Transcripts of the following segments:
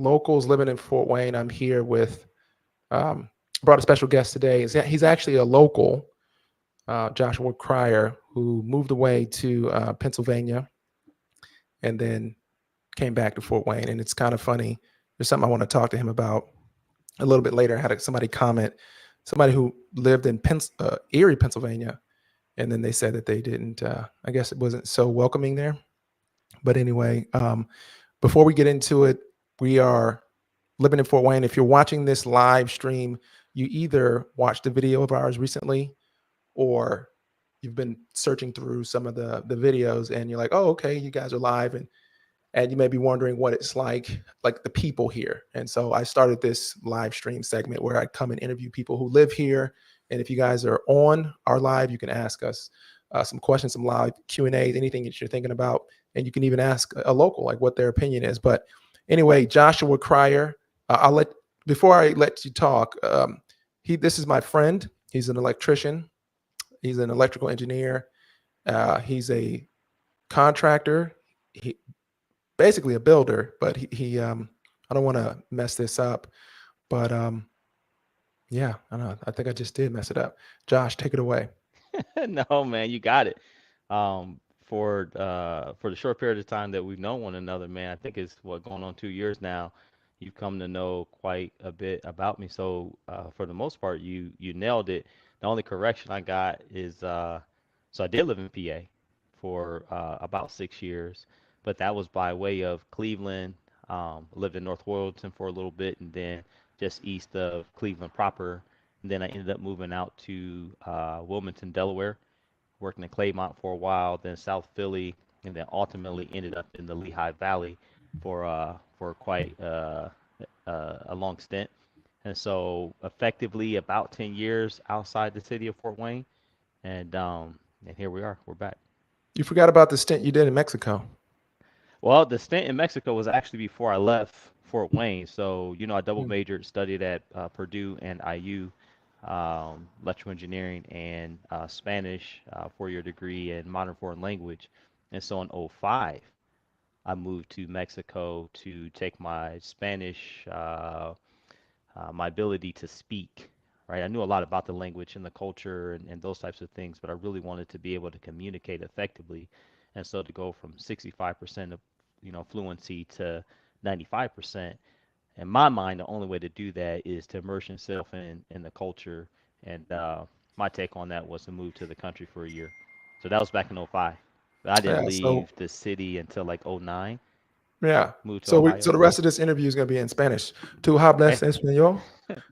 locals living in Fort Wayne. I'm here with brought a special guest today. He's actually a local, Joshua Cryer, who moved away to Pennsylvania and then came back to Fort Wayne. And it's kind of funny. There's something I want to talk to him about a little bit later. I had somebody comment, somebody who lived in Erie, Pennsylvania, and then they said that they didn't. I guess it wasn't so welcoming there. But anyway, before we get into it, we are living in Fort Wayne. If you're watching this live stream, you either watched a video of ours recently, or you've been searching through some of the videos, and you're like, oh, okay, you guys are live, and you may be wondering what it's like the people here. And so I started this live stream segment where I come and interview people who live here. And if you guys are on our live, you can ask us some questions, some live Q&As, anything that you're thinking about. And you can even ask a local, like what their opinion is. But anyway, Joshua Cryer, before I let you talk, this is my friend. He's an electrician. He's an electrical engineer. He's a contractor. He basically a builder, but he I don't want to mess this up, but yeah, I know. I think I just did mess it up. Josh, take it away. No, man, you got it. Um, for the short period of time that we've known one another, man, I think it's what going on 2 years now. You've come to know quite a bit about me. So for the most part, you nailed it. The only correction I got is so I did live in PA for about 6 years, but that was by way of Cleveland. Lived in North Royalton for a little bit, and then just east of Cleveland proper. And then I ended up moving out to Wilmington, Delaware, working in Claymont for a while, then South Philly, and then ultimately ended up in the Lehigh Valley for quite a long stint. And so effectively about 10 years outside the city of Fort Wayne, and here we are. We're back. You forgot about the stint you did in Mexico. Well, the stint in Mexico was actually before I left Fort Wayne. So, I double Mm. majored, studied at Purdue and IU, electrical engineering and Spanish, 4-year degree in modern foreign language. And so in '05, I moved to Mexico to take my Spanish, my ability to speak, right? I knew a lot about the language and the culture and those types of things, but I really wanted to be able to communicate effectively. And so to go from 65% of, fluency to 95%, in my mind, the only way to do that is to immerse yourself in the culture. And my take on that was to move to the country for a year. So that was back in '05. But I didn't Yeah. So leave the city until like '09, yeah. moved to So Ohio. the rest of this interview is going to be in Spanish. Tu Eh, hablas español?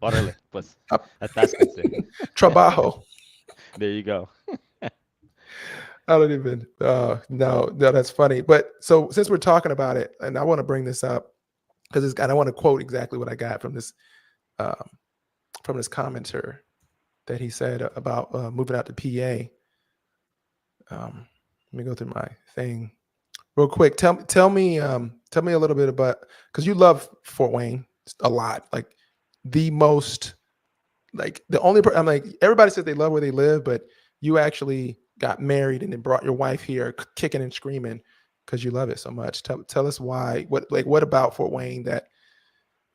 órale, pues, Ah, atásquense. Trabajo. There you go. I don't even. No, that's funny. But so since we're talking about it, and I want to bring this up because I want to quote exactly what I got um, from this commenter that he said about moving out to PA. Let me go through my thing real quick. Tell me a little bit about, because you love Fort Wayne a lot, like the most, like the only. I'm like, everybody says they love where they live, but you actually got married and then brought your wife here, kicking and screaming because you love it so much. Tell us why. What about Fort Wayne that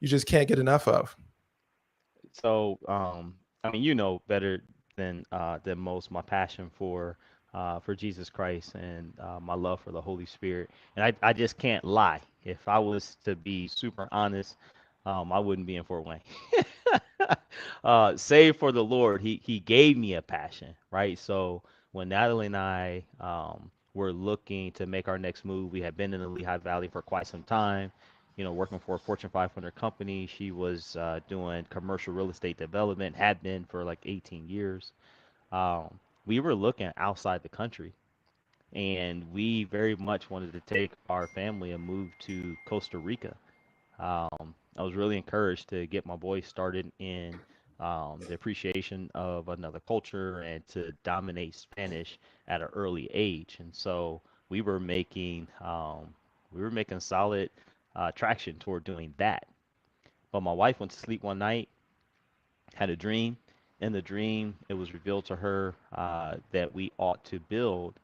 you just can't get enough of? So, I mean, you know better than most my passion for Jesus Christ and my love for the Holy Spirit. And I just can't lie. If I was to be super honest, I wouldn't be in Fort Wayne. Save for the Lord, He gave me a passion, right? So when Natalie and I were looking to make our next move, we had been in the Lehigh Valley for quite some time, working for a Fortune 500 company. She was doing commercial real estate development, had been for like 18 years. We were looking outside the country, and we very much wanted to take our family and move to Costa Rica. I was really encouraged to get my boys started in the appreciation of another culture and to dominate Spanish at an early age. And so we were making solid traction toward doing that. But my wife went to sleep one night, had a dream. In the dream, it was revealed to her that we ought to build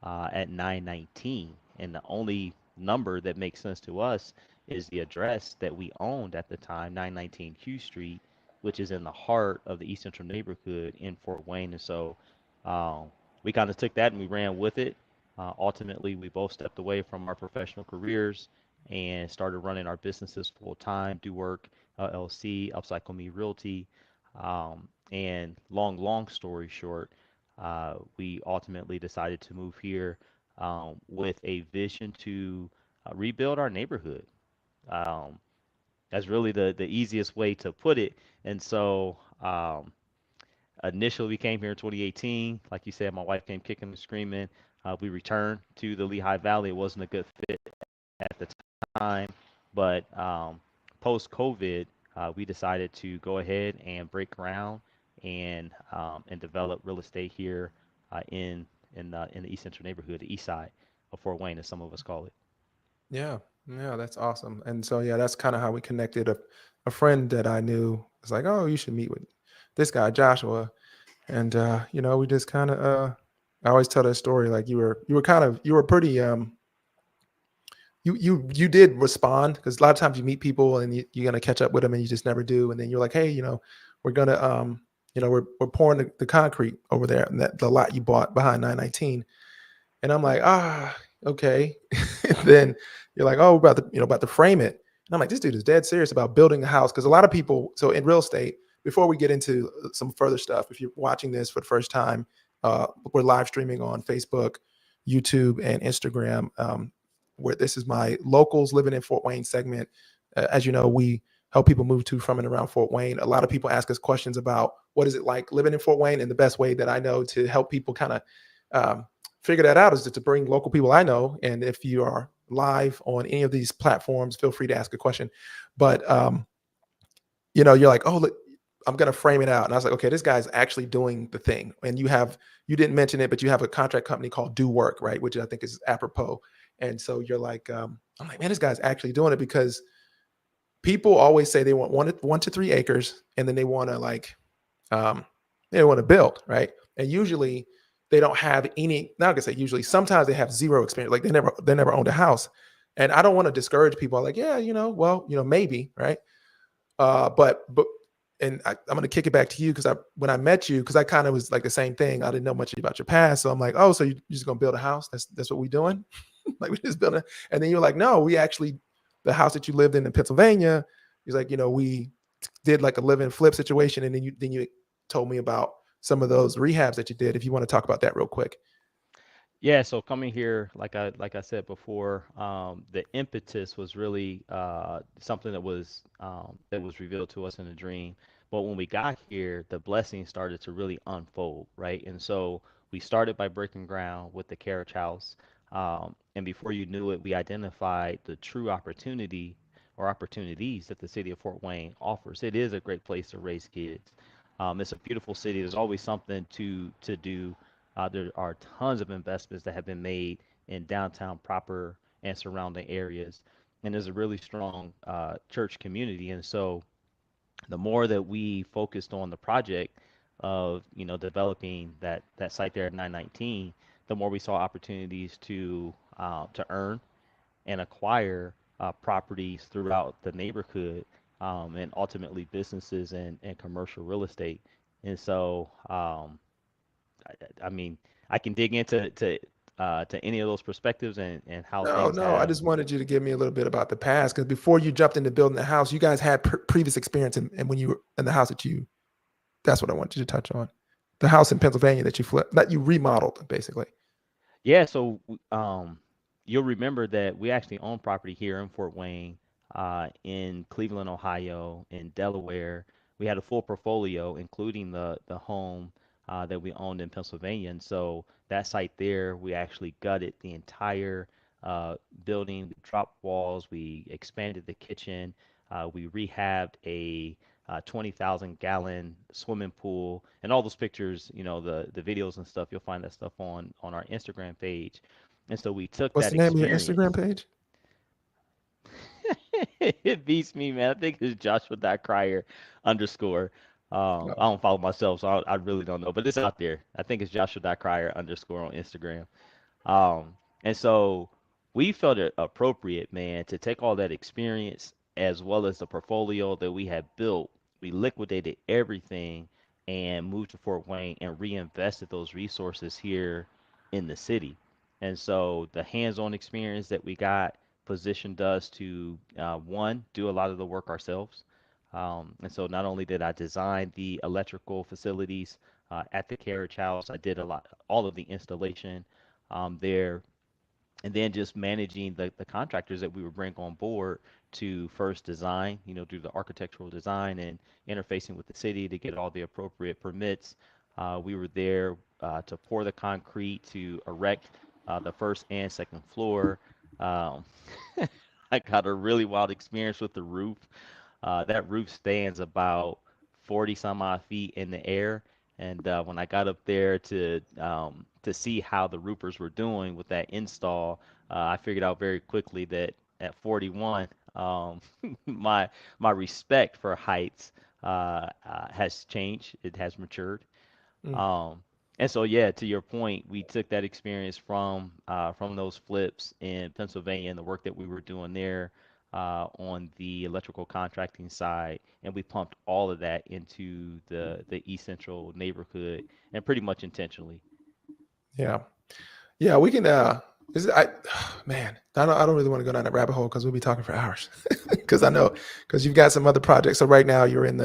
at 919. And the only number that makes sense to us is the address that we owned at the time, 919 Q Street, which is in the heart of the East Central neighborhood in Fort Wayne. And so um, we kind of took that and we ran with it. Ultimately, we both stepped away from our professional careers and started running our businesses full time, Do Work LLC, Upcycle Me Realty. And long story short, we ultimately decided to move here with a vision to rebuild our neighborhood. Um, that's really the easiest way to put it. And so initially we came here in 2018. Like you said, my wife came kicking and screaming. We returned to the Lehigh Valley. It wasn't a good fit at the time, but post COVID, we decided to go ahead and break ground and develop real estate here in the East Central neighborhood, the East Side of Fort Wayne, as some of us call it. Yeah, yeah, that's awesome. And so yeah, that's kind of how we connected. A friend that I knew was like, "Oh, you should meet with this guy, Joshua." And we just kind of I always tell that story like you were pretty you did respond because a lot of times you meet people and you're gonna catch up with them and you just never do. And then you're like, "Hey, we're gonna we're pouring the concrete over there and that the lot you bought behind 919." And I'm like, okay. And then you're like, oh, about to frame it. And I'm like, this dude is dead serious about building a house. Because a lot of people, so in real estate, before we get into some further stuff, if you're watching this for the first time, we're live streaming on Facebook, YouTube, and Instagram. Where this is my locals living in Fort Wayne segment. As you know, we help people move to from and around Fort Wayne. A lot of people ask us questions about what is it like living in Fort Wayne, and the best way that I know to help people kind of figure that out is to bring local people I know. And if you are live on any of these platforms, feel free to ask a question. But you're like, oh, look, I'm gonna frame it out. And I was like, okay, this guy's actually doing the thing. And you didn't mention it, but you have a contract company called Do Work, right? Which I think is apropos. And so you're like, I'm like, man, this guy's actually doing it because people always say they want 1 to 3 acres, and then they want to um, they want to build, right? And usually they don't have any. Not gonna say usually. Sometimes they have zero experience. Like they never owned a house. And I don't want to discourage people. Like, yeah, well, maybe, right? But and I'm gonna kick it back to you because when I met you, because I kind of was like the same thing. I didn't know much about your past, so I'm like, oh, so you're just gonna build a house? That's what we doing? Like we just build it. And then you're like, no, we actually the house that you lived in Pennsylvania. He's like, we did like a live and flip situation, and then you told me about some of those rehabs that you did. If you want to talk about that real quick. Yeah, so coming here, like I said before, the impetus was really something that was revealed to us in a dream. But when we got here, the blessings started to really unfold, right? And so we started by breaking ground with the carriage house, and before you knew it, we identified the true opportunity or opportunities that the city of Fort Wayne offers. It is a great place to raise kids. It's a beautiful city. There's always something to do. There are tons of investments that have been made in downtown proper and surrounding areas, and there's a really strong church community. And so, the more that we focused on the project of developing that site there at 919, the more we saw opportunities to earn and acquire properties throughout the neighborhood, and ultimately businesses and commercial real estate. And so, I mean, I can dig into to any of those perspectives and how No, things no, I have. just wanted you to give me a little bit about the past because before you jumped into building the house, you guys had previous experience, and when you were in the house that's what I want you to touch on. The house in Pennsylvania that you flipped, that you remodeled, basically. Yeah, so you'll remember that we actually own property here in Fort Wayne, in Cleveland, Ohio, in Delaware. We had a full portfolio, including the home that we owned in Pennsylvania. And so that site there, we actually gutted the entire uh, building. We dropped walls. We expanded the kitchen. We rehabbed a 20,000 gallon swimming pool, and all those pictures, the videos and stuff, you'll find that stuff on our Instagram page. And so we took What's that the name of your Instagram experience. page? It beats me, man. I think it's Joshua.crier underscore. I Oh, don't follow myself, so I really don't know, but it's out there. I think it's Joshua.crier underscore on Instagram. And so we felt it appropriate, man, to take all that experience as well as the portfolio that we had built. We liquidated everything and moved to Fort Wayne and reinvested those resources here in the city. And so the hands-on experience that we got positioned us to one, do a lot of the work ourselves. And so not only did I design the electrical facilities at the carriage house, I did all of the installation there, and then just managing the contractors that we would bring on board to first design, do the architectural design and interfacing with the city to get all the appropriate permits. We were there to pour the concrete, to erect the first and second floor. Um, I got a really wild experience with the roof. That roof stands about 40 some odd feet in the air. And when I got up there to see how the roofers were doing with that install, I figured out very quickly that at 41, my my respect for heights has changed. It has matured. Mm. Um, and so, yeah, to your point, we took that experience from those flips in Pennsylvania and the work that we were doing there on the electrical contracting side, and we pumped all of that into the East Central neighborhood, and pretty much intentionally. Yeah. Yeah, we can. Man, I don't really want to go down that rabbit hole because we'll be talking for hours. Because I know, because you've got some other projects. So right now you're in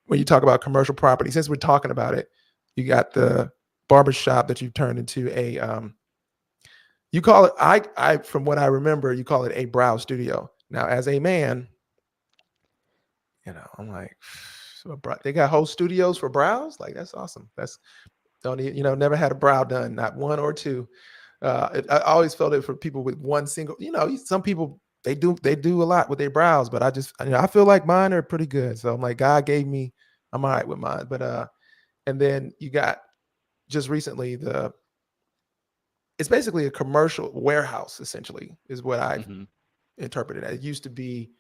when you talk about commercial property. Since we're talking about it, you got the barber shop that you've turned into a. You call it. From what I remember, you call it a brow studio. Now, as a man, I'm like, they got whole studios for brows. Like that's awesome. That's don't even, never had a brow done, not one or two. I always felt it for people with one single. Some people they do a lot with their brows, but I feel like mine are pretty good. So I'm like, God gave me, I'm all right with mine. But and then you got just recently it's basically a commercial warehouse. Essentially, is what I've Hmm. interpreted as. It used to be,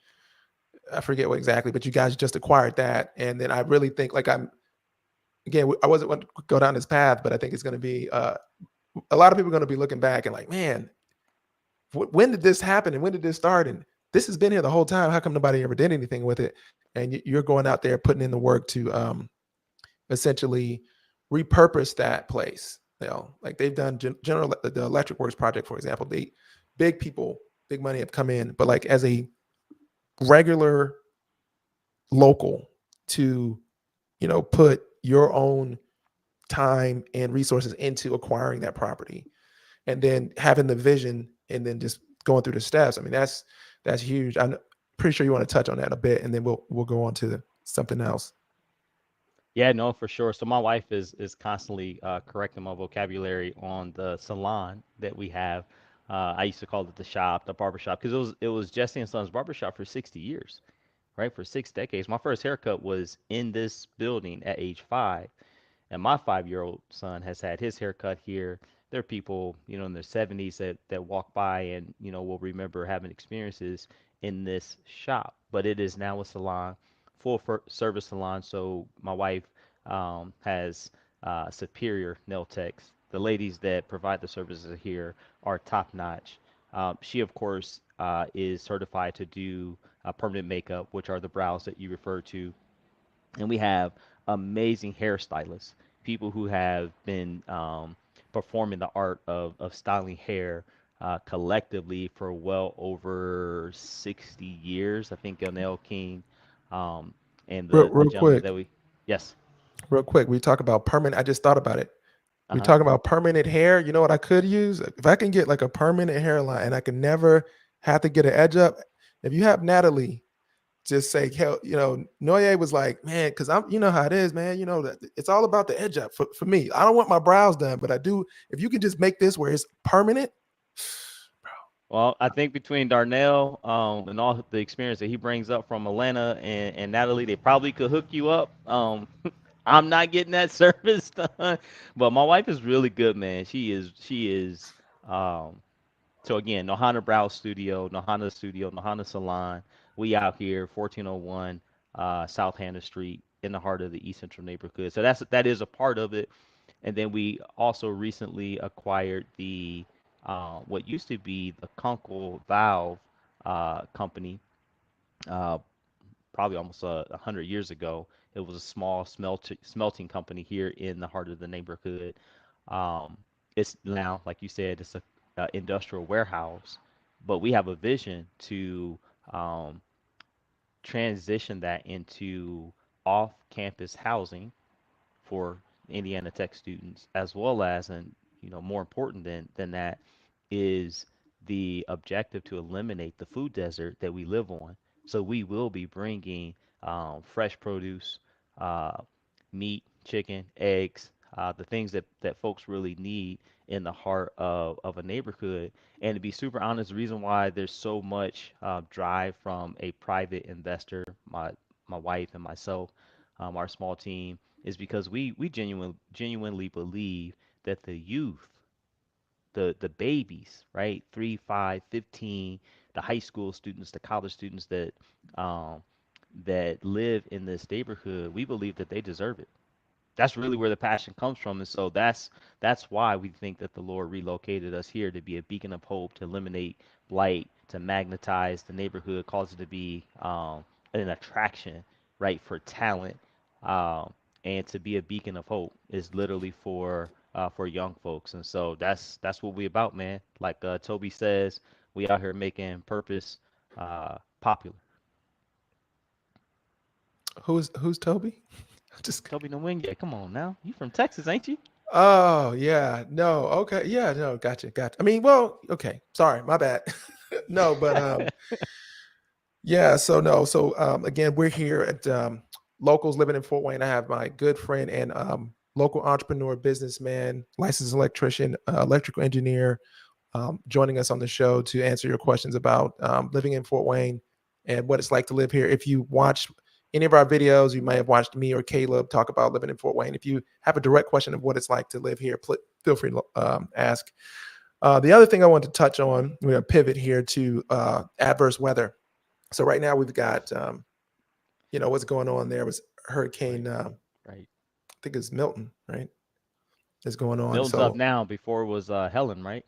I forget what exactly, but you guys just acquired that, and then I really think like I wasn't going to go down this path, but I think it's going to be a lot of people are going to be looking back and like, man, when did this happen and when did this start? And this has been here the whole time. How come nobody ever did anything with it? And you're going out there putting in the work to essentially repurpose that place. Like they've done general the Electric Works project, for example. Big people, big money have come in, but like as a regular local to put your own time and resources into acquiring that property and then having the vision and then just going through the steps. I mean, that's huge. I'm pretty sure you want to touch on that a bit, and then we'll go on to something else. Yeah, no, for sure. So my wife is constantly correcting my vocabulary on the salon that we have. I used to call it the shop, the barber shop, because it was Jesse and Sons barber shop for 60 years, right? For 6 decades. My first haircut was in this building at age 5, and my 5-year-old son has had his haircut here. There are people, in their 70s that walk by and, will remember having experiences in this shop. But it is now a salon, service salon. So my wife has superior nail techs. The ladies that provide the services here are top notch. She, of course, is certified to do permanent makeup, which are the brows that you refer to, and we have amazing hairstylists, people who have been performing the art of styling hair collectively for well over 60 years. I think Gail King and Real, the real gentleman quick, that yes. real quick. We talk about permanent. I just thought about it. We Uh-huh. talk about permanent hair. You know what I could use if I can get like a permanent hairline, and I can never have to get an edge up. If you have Natalie just say, hell, Noye was like, man, because you know how it is, man. That it's all about the edge up for me. I don't want my brows done, but I do. If you can just make this where it's permanent, Well, I think between Darnell and all the experience that he brings up from Atlanta and Natalie, they probably could hook you up. I'm not getting that service done, but my wife is really good, man. She is. Um, so again, Nohana Brow Studio, Nohana Studio, Nohana Salon. We out here, 1401 South Hannah Street, in the heart of the East Central neighborhood. So that is a part of it. And then we also recently acquired the what used to be the Kunkel Valve company, uh, probably almost 100 years ago. It was a small smelting company here in the heart of the neighborhood. Um, it's now, like you said, it's a industrial warehouse, but we have a vision to um, transition that into off-campus housing for Indiana Tech students, as well as, and more important than that, is the objective to eliminate the food desert that we live on. So we will be bringing fresh produce, uh, meat, chicken, eggs, the things that folks really need in the heart of a neighborhood. And to be super honest, the reason why there's so much drive from a private investor, my wife and myself, our small team, is because we genuinely believe that the youth, the babies, right, 3, 5, 15, the high school students, the college students um, that live in this neighborhood, we believe that they deserve it. That's really where the passion comes from. And so that's why we think that the Lord relocated us here to be a beacon of hope, to eliminate blight, to magnetize the neighborhood, cause it to be an attraction, right, for talent, and to be a beacon of hope is literally for young folks. And so that's what we about, man. Like Toby says, we out here making purpose popular. Who's Toby? Just Toby Nwingye, come on now, you from Texas, ain't you? oh yeah, no, okay, yeah, no, gotcha. I mean, well, okay, sorry, my bad. No, but yeah, so no, so again, we're here at Locals Living in Fort Wayne. I have my good friend and local entrepreneur, businessman, licensed electrician, electrical engineer, joining us on the show to answer your questions about living in Fort Wayne and what it's like to live here. If you watch any of our videos, you may have watched me or Caleb talk about living in Fort Wayne. If you have a direct question of what it's like to live here, feel free to ask. The other thing I want to touch on, we're going to pivot here to adverse weather. So right now we've got, what's going on there was Right, Hurricane, I right. think it's Milton, right? Is going on. Milton's up So now. Before it was Helen, right?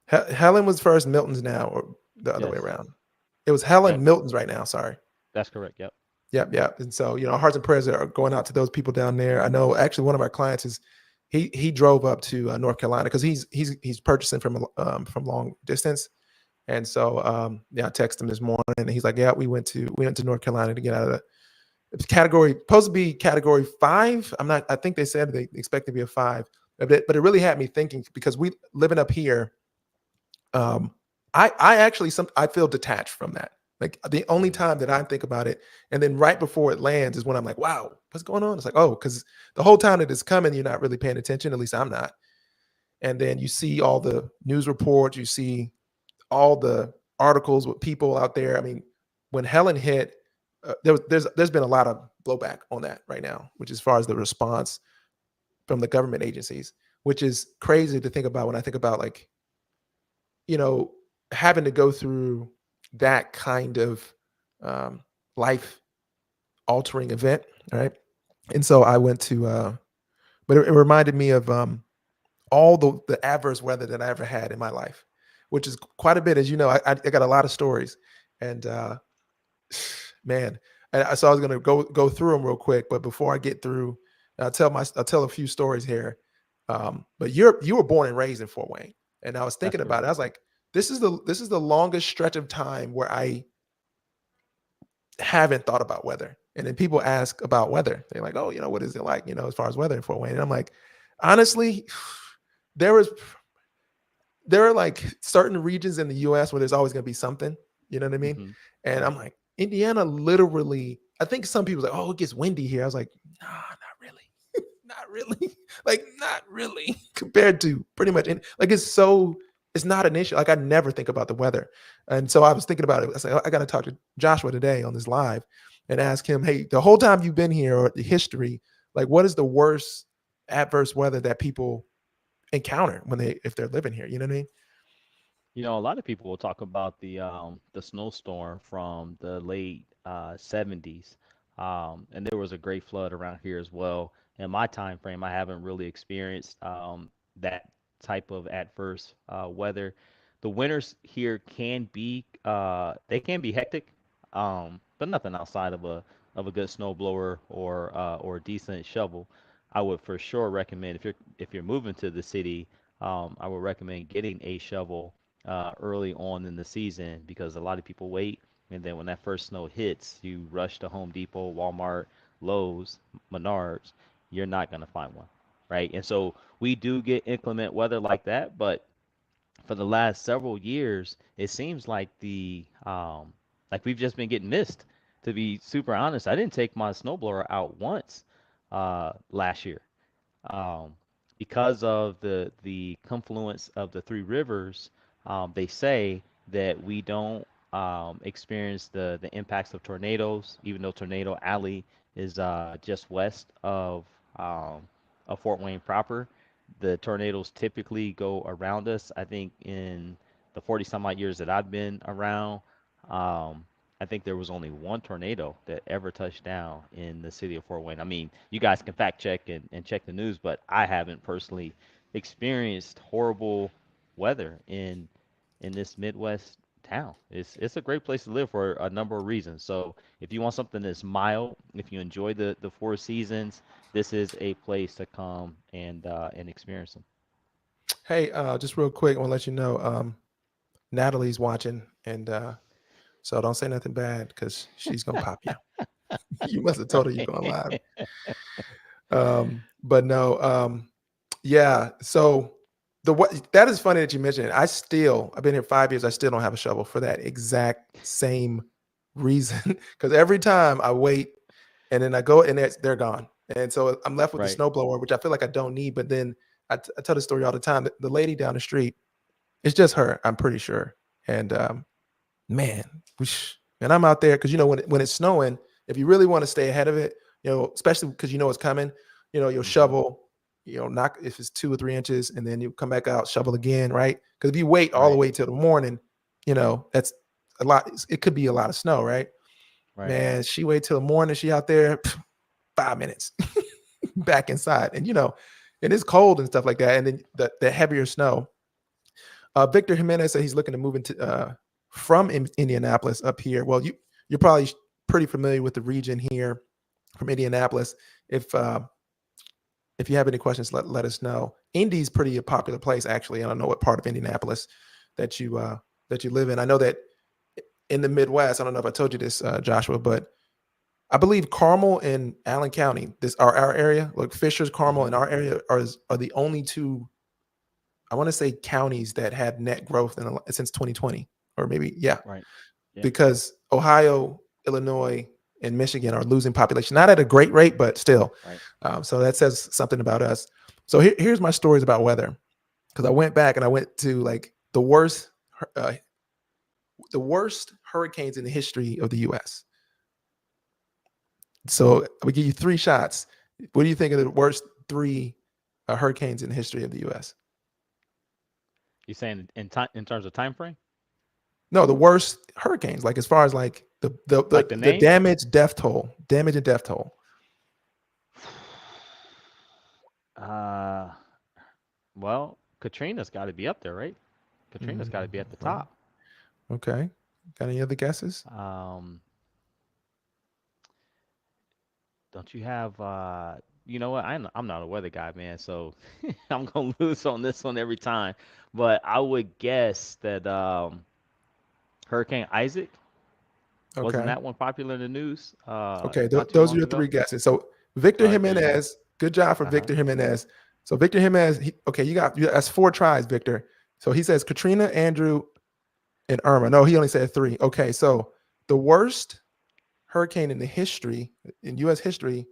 Helen was first, Milton's now, or the other way Yes. around. It was Yep. Helen, Milton's right now. Sorry. That's correct. Yep. Yep. And so, hearts and prayers are going out to those people down there. I know actually one of our clients is he drove up to North Carolina because he's purchasing from long distance. And so yeah, I texted him this morning and he's like, yeah, we went to North Carolina to get out of the it's category supposed to be category 5. I think they said they expect to be a 5. But it really had me thinking because we living up here, um, I actually I feel detached from that. Like the only Mm. time that I think about it, and then right before it lands is when I'm like, wow, what's going on? It's like, oh, because the whole time that it's coming, you're not really paying attention. At least I'm not. And then you see all the news reports, you see all the articles with people out there. I mean, when Helen hit, there's been a lot of blowback on that right now, which as far as the response from the government agencies, which is crazy to think about when I think about like you know having to go through that kind of um, life altering event, right? And so I went to, but it reminded me of all the adverse weather that I ever had in my life, which is quite a bit. As you know, I got a lot of stories, and man, so I was gonna go through them real quick, but before I get through, I'll tell a few stories here. But you were born and raised in Fort Wayne, and I was That's thinking about correct. it. I was like, this is the longest stretch of time where I haven't thought about weather. And then people ask about weather. They're like, oh, what is it like, as far as weather in Fort Wayne? And I'm like, honestly, there is there are like certain regions in the US where there's always going to be something, you know what I mean? Hmm. And I'm Right. like, Indiana literally, I think some people like, oh, it gets windy here. I was like, nah, not really. Not really. Like, not really compared to pretty much like it's not an issue. Like I never think about the weather. And so I was thinking about it. I said, I got to talk to Joshua today on this live and ask him, hey, the whole time you've been here or the history, like what is the worst adverse weather that people encounter if they're living here? You know what I mean? A lot of people will talk about the snowstorm from the late 70s. And there was a great flood around here as well. In my time frame, I haven't really experienced that type of adverse weather. The winters here can be hectic, but nothing outside of a good snowblower or a decent shovel. I would for sure recommend if you're moving to the city, I would recommend getting a shovel early on in the season because a lot of people wait, and then when that first snow hits, you rush to Home Depot, Walmart, Lowe's, Menards. You're not gonna find one, right? And so we do get inclement weather like that, but for the last several years, it seems like like we've just been getting missed. To be super honest, I didn't take my snowblower out once last year um, because of the confluence of the three rivers. They say that we don't experience the impacts of tornadoes, even though Tornado Alley is just west of Fort Wayne proper. The tornadoes typically go around us. I think in the 40 some odd years that I've been around, um, I think there was only one tornado that ever touched down in the city of Fort Wayne. I mean, you guys can fact check and check the news, but I haven't personally experienced horrible weather in this Midwest town. It's a great place to live for a number of reasons. So if you want something that's mild, if you enjoy the four seasons, this is a place to come and experience them. Hey, just real quick, I want to let you know, Natalie's watching, and so don't say nothing bad because she's gonna pop you. You must have told her you're going live. But no, yeah. So what that is funny that you mentioned it. I've been here 5 years. I still don't have a shovel for that exact same reason. Because every time I wait and then I go and they're gone, and so I'm left with the Right. snowblower, which I feel like I don't need. But then I tell the story all the time. The lady down the street, it's just her. I'm pretty sure. And man, and I'm out there because when it's snowing, if you really want to stay ahead of it, especially because it's coming, you'll Hmm. shovel, knock if it's 2 or 3 inches, and then you come back out, shovel again, right? Because if you wait all the Right. way till the morning, that's a lot. It could be a lot of snow, right? Right. Man, she wait till the morning. She out there, 5 minutes, back inside, and it's cold and stuff like that. And then the heavier snow. Victor Jimenez said he's looking to move into from Indianapolis up here. Well, you're probably pretty familiar with the region here from Indianapolis. If you have any questions, let us know. Indy's pretty a popular place, actually. I don't know what part of Indianapolis that you live in. I know that in the Midwest. I don't know if I told you this, Joshua, but I believe Carmel and Allen County, this our area, like Fishers, Carmel, Hmm. and our area are the only two, I want to say, counties that had net growth since 2020, or maybe, yeah, Right. Yeah. because Ohio, Illinois, and Michigan are losing population, not at a great rate, but still. Right. So that says something about us. So here's my stories about weather, because I went back and I went to like uh, the worst hurricanes in the history of the U.S. So we give you 3 shots. What do you think of the worst three hurricanes in the history of the U.S.? You saying in time in terms of time frame, No, the worst hurricanes, like as far as like the the like the, the the names? damage and death toll. Uh, well, Katrina's got to be up there, right? Katrina's got to be at the Well, top. okay. Got any other guesses? Um, don't you have you know what? I'm not a weather guy, man, so I'm gonna lose on this one every time. But I would guess that Hurricane Isaac wasn't Okay. that one popular in the news Okay. not too Those are long your ago? 3 guesses. So Victor All right, there you go. Jimenez, good job for Uh-huh. Victor Jimenez. So Victor Jimenez, okay, that's 4 tries, Victor. So he says Katrina, Andrew, and Irma. No, he only said 3. Okay, so the worst hurricane in the history, in U.S. history,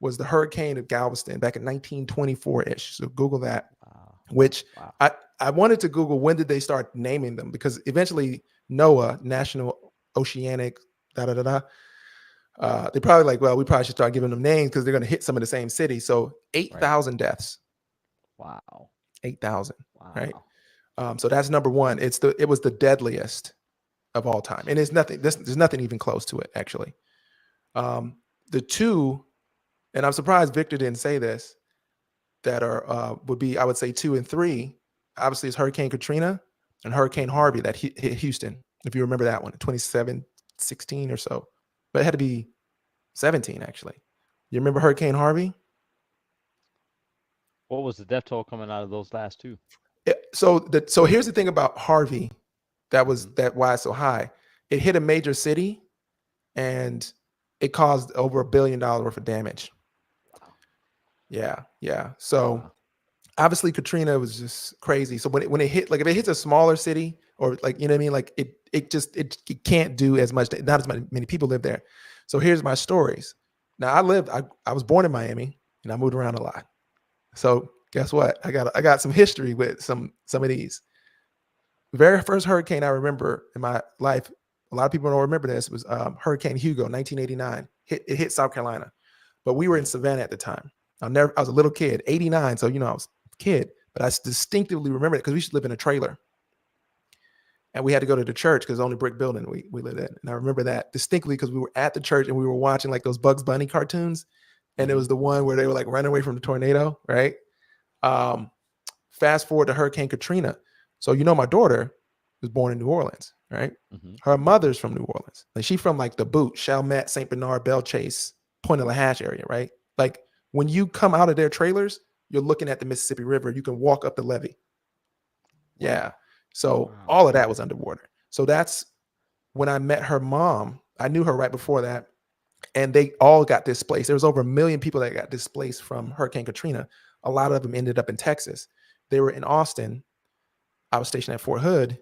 was the Hurricane of Galveston back in 1924-ish. So Google that. Wow. Which Wow. I wanted to Google when did they start naming them, because eventually NOAA, National Oceanic, da da da da. They probably like, well, we probably should start giving them names because they're going to hit some of the same cities. So Right. 8,000 deaths, Wow. 8,000, right? Wow. So that's number one. It was the deadliest of all time, and there's nothing even close to it, actually. Um, the two, and I'm surprised Victor didn't say this, that are would be, I would say, 2 and 3. obviously it's Hurricane Katrina and Hurricane Harvey that hit Houston. If you remember that one, 2016 or so, but it had to be 17 actually. You remember Hurricane Harvey? What was the death toll coming out of those last two? So here's the thing about Harvey that was Mhm. that why it's so high. It hit a major city and it caused over $1 billion worth of damage. Wow. Yeah, yeah. So Wow. obviously Katrina was just crazy. So when it hit, like if it hits a smaller city or like you know what I mean, like it can't do as much. Not as many people live there. So here's my stories. Now I was born in Miami and I moved around a lot. So guess what? I got some history with some of these. Very first hurricane I remember in my life. A lot of people don't remember this. Was Hurricane Hugo, 1989. It hit South Carolina, but we were in Savannah at the time. I was a little kid, 89. So I was a kid, but I distinctively remember it because we used to live in a trailer, and we had to go to the church because it's the only brick building we lived in. And I remember that distinctly because we were at the church and we were watching like those Bugs Bunny cartoons, and it Mhm. was the one where they were like running away from the tornado, right? Um, Fast forward to Hurricane Katrina. So my daughter was born in New Orleans, right? Mhm. Her mother's from New Orleans. Like she's from like the Boot, Chalmette, St. Bernard, Belle Chase, Point of La Hatch area, right? Like when you come out of their trailers, you're looking at the Mississippi River. You can walk up the levee. Yeah. Wow. So Wow. all of that was underwater. So that's when I met her mom. I knew her right before that. And they all got displaced. There was over 1 million people that got displaced from Hurricane Katrina. A lot of them ended up in Texas. They were in Austin. I was stationed at Fort Hood.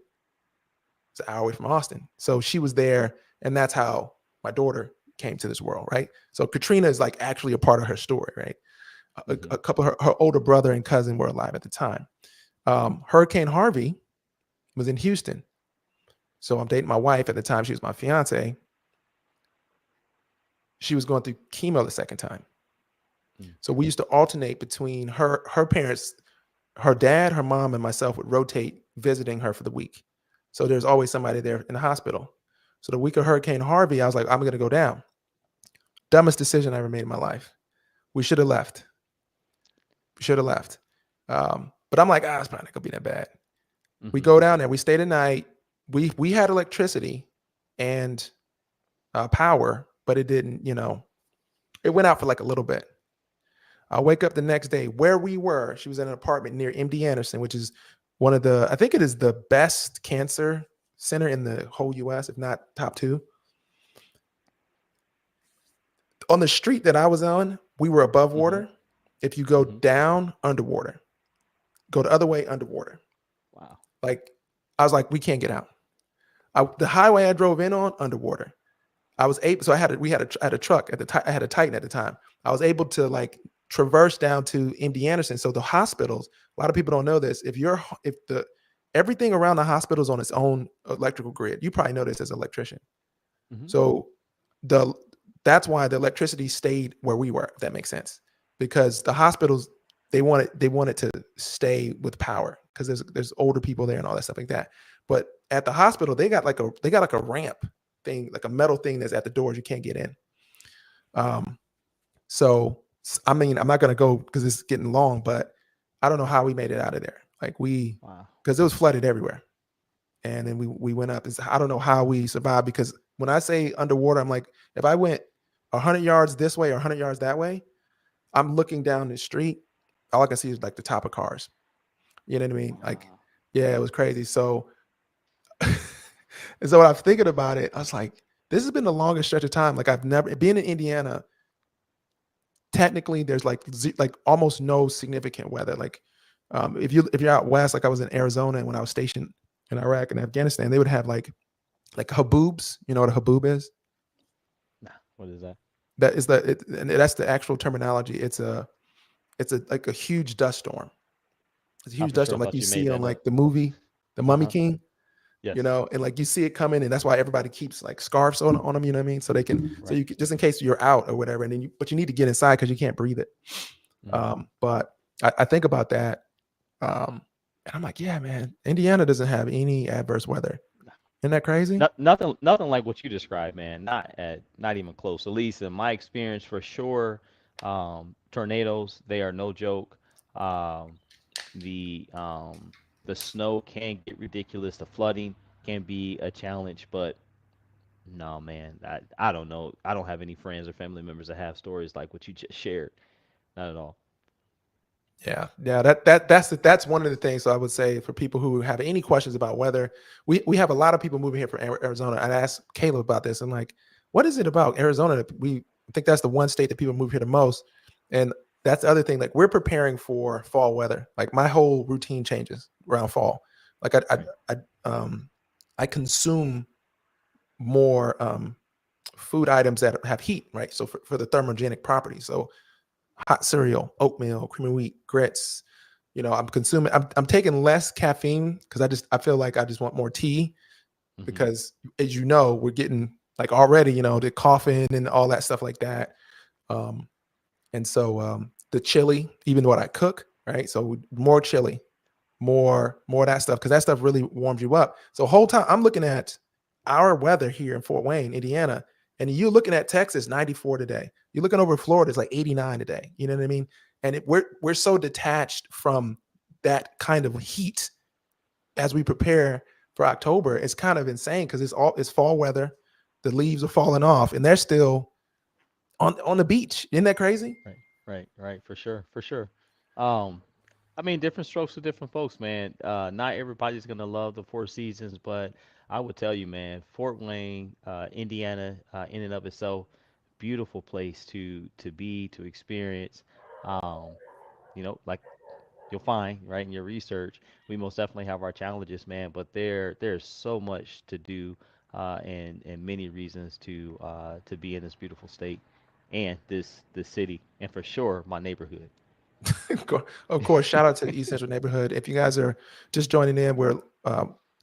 It's an hour away from Austin. So she was there, and that's how my daughter came to this world, right? So Katrina is like actually a part of her story, right? A Mhm. couple of her older brother and cousin were alive at the time. Hurricane Harvey was in Houston. So I'm dating my wife at the time. She was my fiance. She was going through chemo the second time. Mm. So we used to alternate between her parents, her dad, her mom, and myself would rotate visiting her for the week. So there's always somebody there in the hospital. So the week of Hurricane Harvey, I was like, I'm going to go down. Dumbest decision I ever made in my life. We should have left. We should have left. But I'm like, it's probably not gonna be that bad. We Mhm. go down there. We stay the night. We had electricity and power, but it didn't. It went out for like a little bit. I wake up the next day where we were. She was in an apartment near MD Anderson, which is one of I think it is the best cancer center in the whole US, if not top two. On the street that I was on, we were above Mhm. water. If you go Mhm. down, underwater. Go the other way, underwater. Wow. Like I was like, we can't get out. The highway I drove in on, underwater. I was able, so I had a truck at the time. I had a Titan at the time. I was able to like traverse down to MD Anderson. So the hospitals, a lot of people don't know this. If the everything around the hospital is on its own electrical grid, you probably know this as an electrician. Mhm. So the that's why the electricity stayed where we were, if that makes sense. Because the hospitals they wanted to stay with power because there's older people there and all that stuff like that. But at the hospital, they got like a ramp thing, like a metal thing that's at the doors you can't get in. Um, so I mean, I'm not gonna go because it's getting long, but I don't know how we made it out of there. Like Wow. because it was flooded everywhere, and then we went up. I don't know how we survived because when I say underwater, I'm like if I went 100 yards this way or 100 yards that way, I'm looking down the street. All I can see is like the top of cars. You know what I mean? Like, Wow. yeah, it was crazy. So, and so when I'm thinking about it, I was like, this has been the longest stretch of time. Like I've never been in Indiana. Technically, there's like almost no significant weather. Like, if you're out west, like I was in Arizona and when I was stationed in Iraq and Afghanistan, they would have like haboobs. You know what a haboob is? Nah. What is that? And that's the actual terminology. It's a like a huge dust storm. It's a I'm huge for dust sure storm like thought you you see made on that up. like the movie, The Mummy Uh-huh. King. Yes. And like you see it coming, and that's why everybody keeps like scarves on them. You know what I mean? So they can, so Right. you just in case you're out or whatever, and then but you need to get inside because you can't breathe it. Mhm. But I think about that, and I'm like, yeah, man, Indiana doesn't have any adverse weather. Isn't that crazy? Nothing like what you described, man. Not even close. At least in my experience, for sure. Tornadoes, they are no joke. Um, the The snow can get ridiculous. The flooding can be a challenge, but no, man, I don't know. I don't have any friends or family members that have stories like what you just shared. Not at all. Yeah. That's one of the things. So I would say for people who have any questions about weather, we have a lot of people moving here from Arizona. And I asked Caleb about this. I'm like, what is it about Arizona that we I think that's the one state that people move here the most. And that's the other thing. Like we're preparing for fall weather. Like my whole routine changes around fall. Like Right. I consume more food items that have heat, right? So for the thermogenic property. So hot cereal, oatmeal, cream of wheat, grits. I'm taking less caffeine because I feel like I just want more tea Hmm. because as you know, we're getting like already, the coughing and all that stuff like that. Um, and so the chili, even what I cook, right? So more chili, more of that stuff because that stuff really warms you up. So whole time I'm looking at our weather here in Fort Wayne, Indiana, and you're looking at Texas 94 today. You're looking over Florida, it's like 89 today. You know what I mean? And we're so detached from that kind of heat as we prepare for October. It's kind of insane because it's fall weather. The leaves are falling off, and they're still on the beach. Isn't that crazy? Right, right, for sure, for sure. Um, I mean, different strokes for different folks, man. Not everybody's gonna love the Four Seasons, but I would tell you, man, Fort Wayne, Indiana, in and of itself, beautiful place to be, to experience. Um, like you'll find, right, in your research, we most definitely have our challenges, man, but there's so much to do, and many reasons to be in this beautiful state and this city, and for sure my neighborhood. Of course, shout out to the East Central neighborhood. If you guys are just joining in,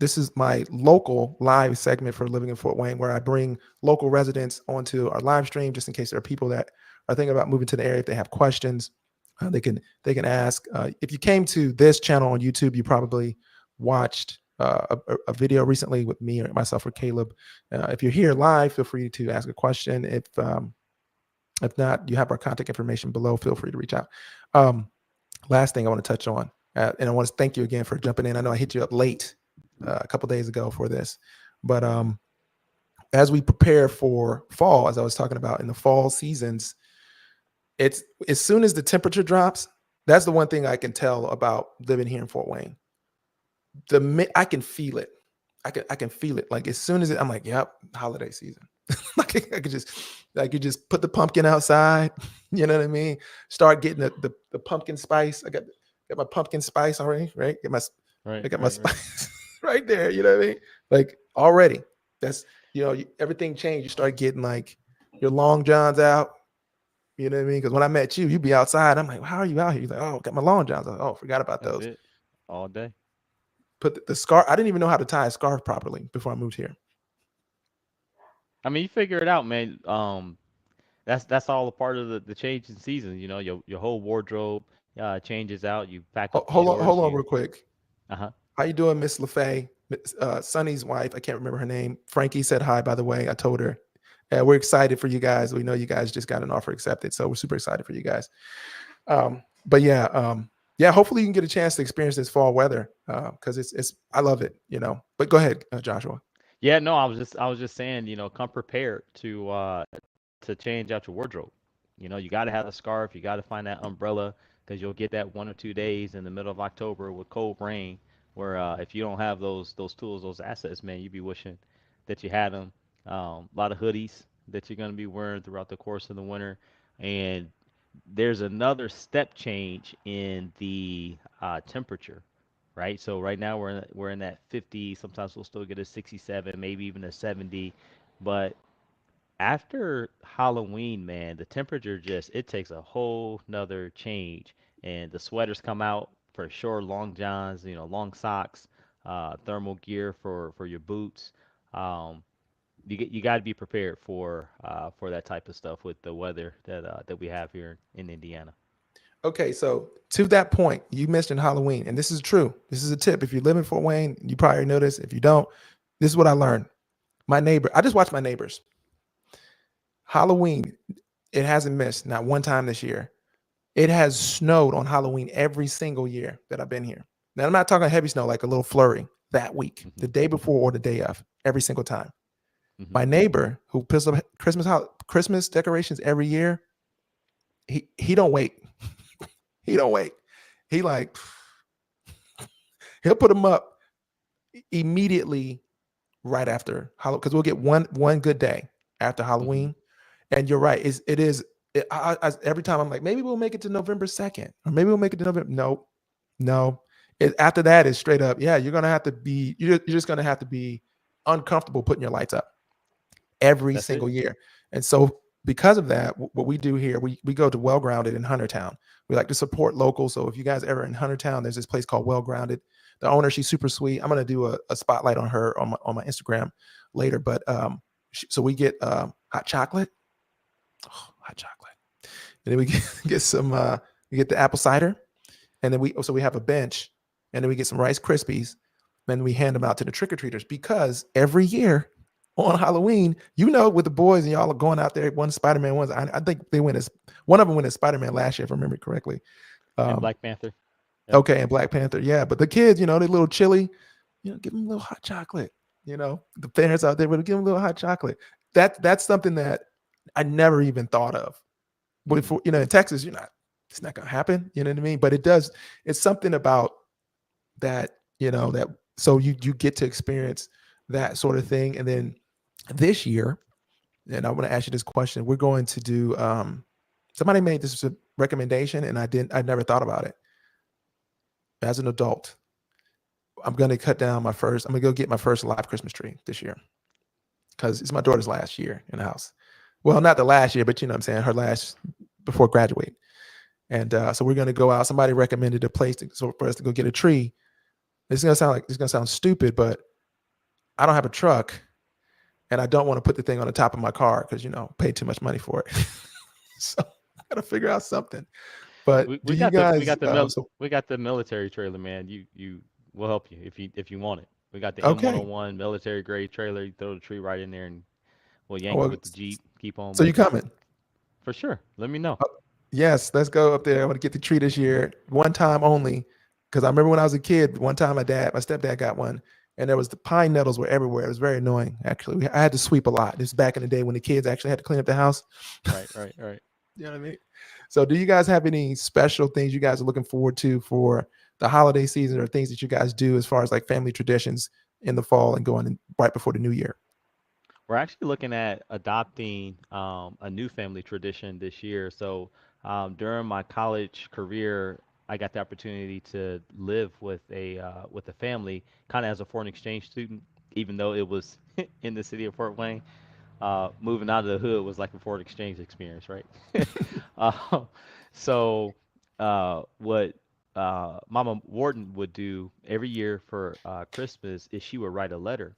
this is my local live segment for Living in Fort Wayne, where I bring local residents onto our live stream, just in case there are people that are thinking about moving to the area. If they have questions, they can ask. If you came to this channel on YouTube, you probably watched a video recently with me or myself or Caleb. If you're here live, feel free to ask a question. If not, you have our contact information below. Feel free to reach out. Um, Last thing I want to touch on, and I want to thank you again for jumping in. I know I hit you up late a couple days ago for this, but as we prepare for fall, as I was talking about in the fall seasons, it's as soon as the temperature drops. That's the one thing I can tell about living here in Fort Wayne. I can feel it. I can feel it. Like as soon as I'm like, yep, holiday season. Like I could just put the pumpkin outside. You know what I mean? Start getting the pumpkin spice. I got my pumpkin spice already, right? Right, I got my right, right. spice right there. You know what I mean? Like already. That's everything changed. You start getting like your long johns out. You know what I mean? Because when I met you, you'd be outside. I'm like, how are you out here? You're like, oh, got my long johns. Like, oh, forgot about That's those. it. All day. Put the scarf. I didn't even know how to tie a scarf properly before I moved here. I mean, you figure it out, man. That's all a part of the change in season. Your whole wardrobe changes out. You pack up the Hold shorts. on, You real quick. uh-huh. How you doing, Miss LaFay? Sonny's wife. I can't remember her name. Frankie said hi. By the way, I told her. We're excited for you guys. We know you guys just got an offer accepted, so we're super excited for you guys. But yeah. Hopefully you can get a chance to experience this fall weather because it's I love it. But go ahead, Joshua. Yeah, no, I was just saying, come prepared to change out your wardrobe. You got to have a scarf. You got to find that umbrella because you'll get that 1 or 2 days in the middle of October with cold rain, where if you don't have those tools, those assets, man, you'd be wishing that you had them. A lot of hoodies that you're going to be wearing throughout the course of the winter, and there's another step change in the temperature, right? So right now we're in that 50. Sometimes we'll still get a 67, maybe even a 70, but after Halloween, man, the temperature just it takes a whole nother change, and the sweaters come out for sure. Long johns, long socks, thermal gear for your boots. Um, you got to be prepared for that type of stuff with the weather that we have here in Indiana. Okay, so to that point, you mentioned Halloween, and this is true. This is a tip. If you live in Fort Wayne, you probably know this. If you don't, this is what I learned. My neighbor, I just watched my neighbors. Halloween, it hasn't missed not one time this year. It has snowed on Halloween every single year that I've been here. Now I'm not talking heavy snow, like a little flurry that week, Hmm. the day before or the day of, every single time. Hmm. My neighbor who puts up Christmas decorations every year, he don't wait. He don't wait. He like he'll put them up immediately right after Halloween because we'll get one good day after Hmm. Halloween. And you're right. It is. Every time I'm like, maybe we'll make it to November 2nd, or maybe we'll make it to November. No, no. After that is straight up. Yeah, you're gonna have to be. You're just gonna have to be uncomfortable putting your lights up every That's it. single year. And so because of that, what we do here, we go to Well Grounded in Huntertown. We like to support local. So if you guys ever in Huntertown, there's this place called Well Grounded. The owner, she's super sweet. I'm gonna do a spotlight on her on my Instagram later. But so we get hot chocolate, hot chocolate, and then we get some we get the apple cider, and then we have a bench, and then we get some Rice Krispies, then we hand them out to the trick-or-treaters because every year on Halloween, with the boys and y'all are going out there, one Spider-Man, I think they went as one of them went as Spider-Man last year, if I remember correctly. And Um, Black Panther. Yep. okay, and Black Panther, yeah. But the kids, they're a little chilly, give them a little hot chocolate. The parents out there would give them a little hot chocolate. That's something that I never even thought of. But Hmm. for in Texas, it's not gonna happen. You know what I mean? But it does. It's something about that. That so you get to experience that sort of thing. And then this year, and I want to ask you this question: we're going to do. Somebody made this a recommendation, and I never thought about it. As an adult, I'm going to cut down my first. I'm going to go get my first live Christmas tree this year because it's my daughter's last year in the house. Well, not the last year, but you know what I'm saying, her last before graduating. And so we're going to go out. Somebody recommended a place for us to go get a tree. This is going to sound stupid, but I don't have a truck and I don't want to put the thing on the top of my car because, paid too much money for it. So I got to figure out something. But We, do we you got the we guys, got the mil so, we got the military trailer, man. You will help you if you want it. We got the okay. M101 military grade trailer. You throw the tree right in there, and we'll yank it Well, with the Jeep. Keep on so you moving. coming? For sure. Let me know. Uh, Yes, let's go up there. I want to get the tree this year, one time only. Because I remember when I was a kid, one time my stepdad got one, and there was the pine nettles were everywhere. It was very annoying. Actually, I had to sweep a lot. This is back in the day when the kids actually had to clean up the house. Right, right, right. You know what I mean? So, do you guys have any special things you guys are looking forward to for the holiday season, or things that you guys do as far as like family traditions in the fall and going in right before the new year? We're actually looking at adopting a new family tradition this year. So during my college career, I got the opportunity to live with a family, kind of as a foreign exchange student, even though it was in the city of Fort Wayne. Moving out of the hood was like a foreign exchange experience, right? uh, so what Mama Warden would do every year for Christmas is she would write a letter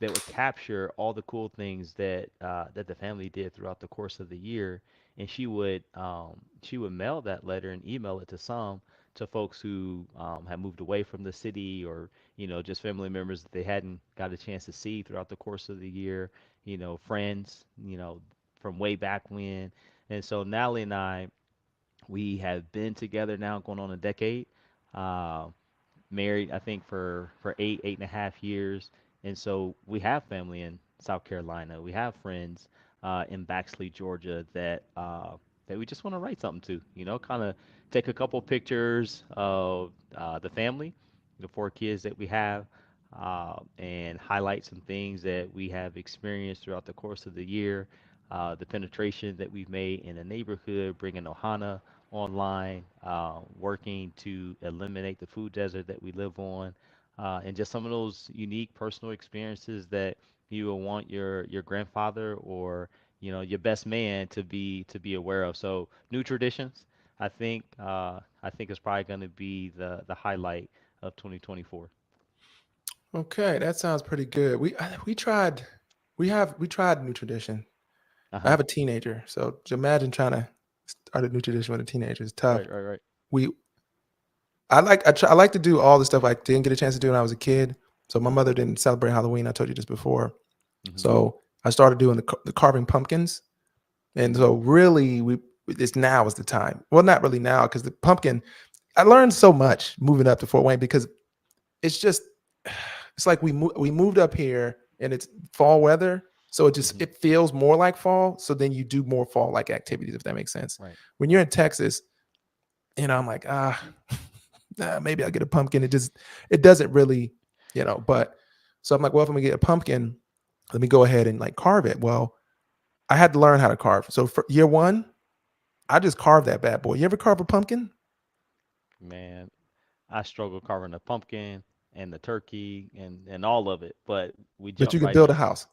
that would capture all the cool things that the family did throughout the course of the year, and she would mail that letter and email it to folks who had moved away from the city, or just family members that they hadn't got a chance to see throughout the course of the year, friends, from way back when. And so Natalie and I, we have been together now going on a decade. Uh, Married, I think, for 8.5 years, and so we have family in South Carolina. We have friends in Baxley, Georgia, that we just want to write something to. Kind of take a couple pictures of the family, the four kids that we have, and highlight some things that we have experienced throughout the course of the year. The penetration that we've made in the neighborhood, bringing Ohana online, working to eliminate the food desert that we live on, and just some of those unique personal experiences that you will want your grandfather, or your best man to be aware of. So new traditions, I think is probably going to be the highlight of 2024. Okay, that sounds pretty good. We tried we tried a new tradition. Uh I huh. have a teenager, so to imagine trying to start a new tradition with a teenager is tough. Right, right, right. We I like to do all the stuff I didn't get a chance to do when I was a kid. So my mother didn't celebrate Halloween. I told you this before. Mhm. So I started doing the carving pumpkins, and Mhm. so really it's now is the time. Well, not really now because the pumpkin. I learned so much moving up to Fort Wayne because it's just it's like we moved up here and it's fall weather, so Hmm. it feels more like fall. So then you do more fall like activities, if that makes sense. Right. When you're Right. in Texas, I'm like, maybe I'll get a pumpkin. It doesn't really, But so I'm like, well, if I'm gonna get a pumpkin, let me go ahead and like carve it. Well, I had to learn how to carve. So for year one, I just carved that bad boy. You ever carve a pumpkin? Man, I struggle carving the pumpkin and the turkey and all of it, but we But jump you can right build a into it. house.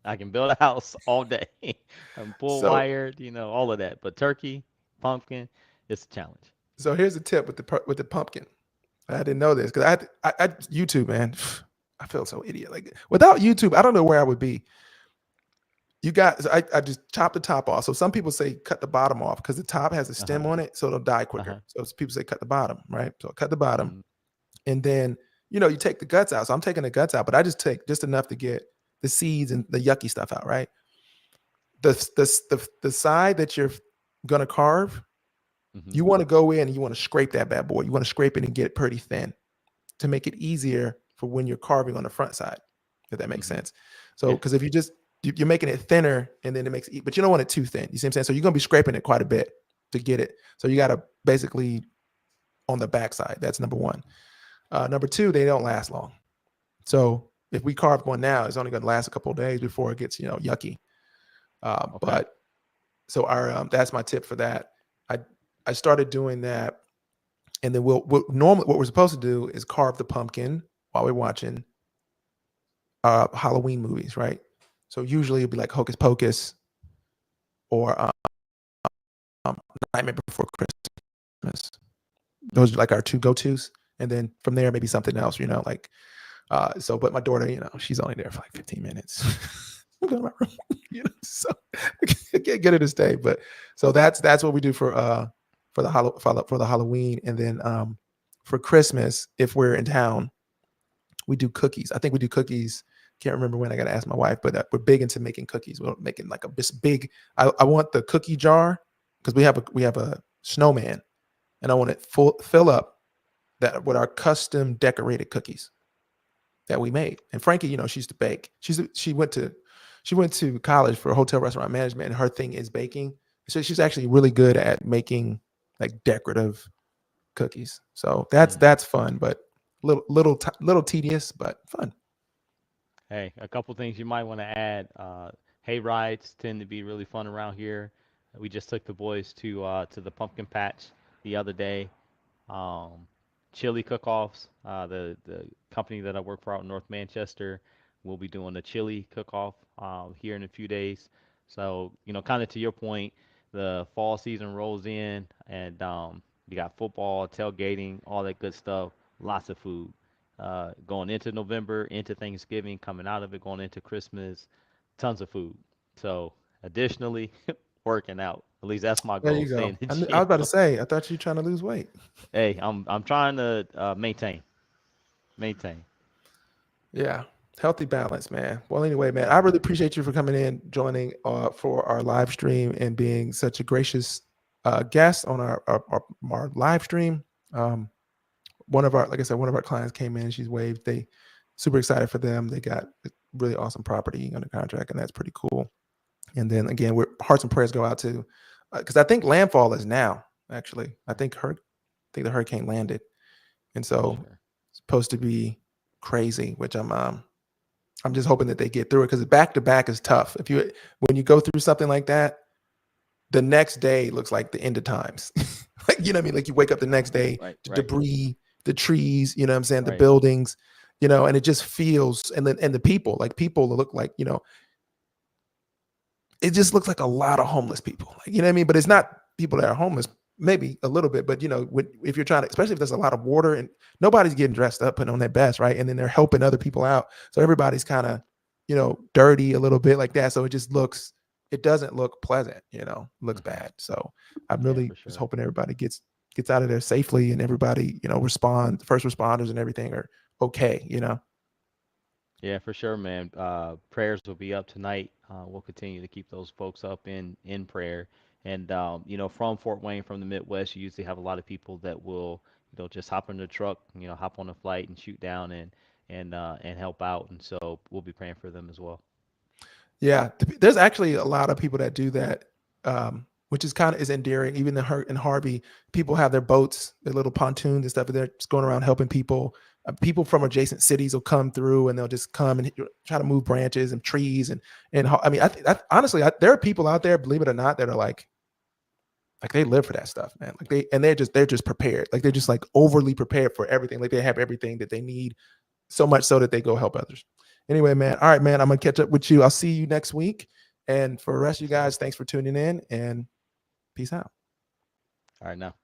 I can build a house all day. I'm full So wired, all of that. But turkey, pumpkin, it's a challenge. so here's the tip with the pumpkin. I didn't know this because I YouTube, man. I feel so idiot. Like without YouTube, I don't know where I would be. You got I just chop the top off. So some people say cut the bottom off because the top has a Uh-huh. stem on it, so it'll die quicker. Uh-huh. So people say cut the bottom, right? So cut the bottom, Mm-hmm. and then you take the guts out. So I'm taking the guts out, but I just take just enough to get the seeds and the yucky stuff out, right? The side that you're gonna carve, Mm-hmm. you want to go in and you want to scrape that bad boy. You want to scrape it and get it pretty thin to make it easier for when you're carving on the front side, if that makes Mm-hmm. sense. So, Yeah. because if you're making it thinner and then it makes it, but you don't want it too thin. You see what I'm saying? So you're gonna be scraping it quite a bit to get it. So you got to basically on the backside. That's number one. Number two, they don't last long. So if we carve one now, it's only gonna last a couple of days before it gets yucky. Okay. But so our that's my tip for that. I I started doing that, and then we'll normally what we're supposed to do is carve the pumpkin while we're watching Halloween movies, right? So usually it'd be like Hocus Pocus or Nightmare Before Christmas. Those are Mm-hmm. like our two go tos, and then from there maybe something else, like. So, but my daughter, she's only there for like 15 minutes. I'm going to my room, so I can't get her to stay. But so that's what we do for the Halloween, and then for Christmas, if we're in town, we do cookies. I think we do cookies. Can't remember when. I got to ask my wife, but we're big into making cookies. We're making like this big. I want the cookie jar because we have a snowman, and I want it fill up that with our custom decorated cookies that we made. And Frankie, she used to bake. She went to college for hotel restaurant management, and her thing is baking. So she's actually really good at making like decorative cookies. So that's Mm. that's fun, but little tedious, but fun. Hey, a couple things you might want to add. Hay rides tend to be really fun around here. We just took the boys to the pumpkin patch the other day. Um, chili cook-offs. The company that I work for out in North Manchester will be doing a chili cook-off here in a few days. So, kind of to your point, the fall season rolls in, and you got football, tailgating, all that good stuff. Lots of food. Going into November, into Thanksgiving, coming out of it, going into Christmas, tons of food. So, additionally, working out. At least that's my There goal, you stay go. in the I gym. was about to say, I thought you were trying to lose weight. Hey, I'm trying to maintain, maintain. Yeah. Healthy balance, man. Well, anyway, man, I Hmm. really appreciate you for coming in, joining for our live stream and being such a gracious guest on our live stream. Um, like I said, one of our clients came in, she's waved. They super excited for them. They got a really awesome property under contract, and that's pretty cool. And then again, we're hearts and prayers go out to because I think landfall is now actually. I think the hurricane landed, and For so sure. it's supposed to be crazy. Which I'm just hoping that they get through it because back to back is tough. When you go through something like that, the next day looks like the end of times. Like, you know what I mean? Like you wake up the next day, Right, the right, debris, the trees, you know what I'm saying, the right. buildings, and it just feels and the people, like people look like, it just looks like a lot of homeless people. Like, you know what I mean? But it's Mm. not people that are homeless, maybe a little bit, but if you're trying to, especially if there's a lot of water and nobody's getting dressed up, putting on their best, right? And then they're helping other people out. So everybody's kind of, dirty a little bit like that. So it doesn't look pleasant, looks Hmm. bad. So I'm Yeah, really for just sure. hoping everybody gets out of there safely and everybody, first responders and everything are okay. Yeah, for sure, man. Prayers will be up tonight. We'll continue to keep those folks up in prayer And from Fort Wayne, from the Midwest, you usually have a lot of people that will, just hop in the truck, hop on a flight and shoot down and help out. And so we'll be praying for them as well. Yeah, there's actually a lot of people that do that, which is kind of is endearing. Even in Harvey, people have their boats, their little pontoons and stuff, and they're just going around helping people. People from adjacent cities will come through, and they'll just come and try to move branches and trees. And I mean, honestly, there are people out there, believe it or not, that are like they live for that stuff, man. Like they're just prepared. Like they're just like overly prepared for everything. Like they have everything that they need, so much so that they go help others. Anyway, man. All right, man. I'm gonna catch up with you. I'll see you next week. And for the rest of you guys, thanks for tuning in and peace out. All right, now.